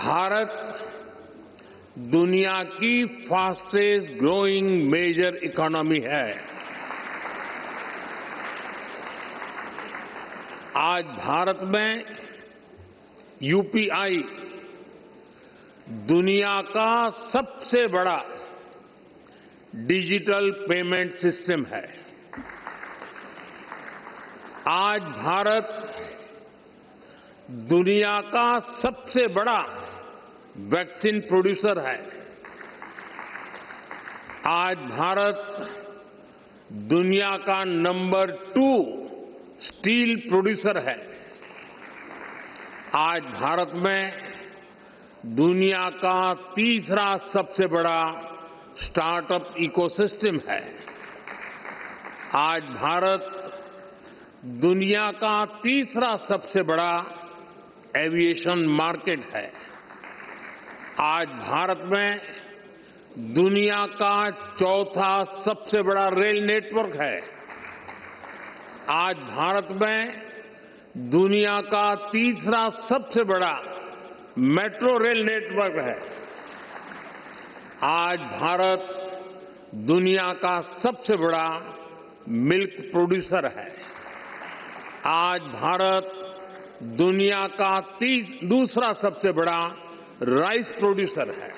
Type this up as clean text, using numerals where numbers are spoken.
भारत दुनिया की fastest growing major economy है। आज भारत में यूपीआई दुनिया का सबसे बड़ा डिजिटल पेमेंट सिस्टम है। आज भारत दुनिया का सबसे बड़ा वैक्सीन प्रोड्यूसर है। आज भारत दुनिया का नंबर 2 स्टील प्रोड्यूसर है। आज भारत में दुनिया का तीसरा सबसे बड़ा स्टार्टअप इकोसिस्टम है। आज भारत दुनिया का तीसरा सबसे बड़ा एविएशन मार्केट है। आज भारत में दुनिया का चौथा सबसे बड़ा रेल नेटवर्क है। आज भारत में दुनिया का तीसरा सबसे बड़ा मेट्रो रेल नेटवर्क है। आज भारत दुनिया का सबसे बड़ा मिल्क प्रोड्यूसर है। आज भारत दुनिया का दूसरा सबसे बड़ा राइस प्रोड्यूसर है।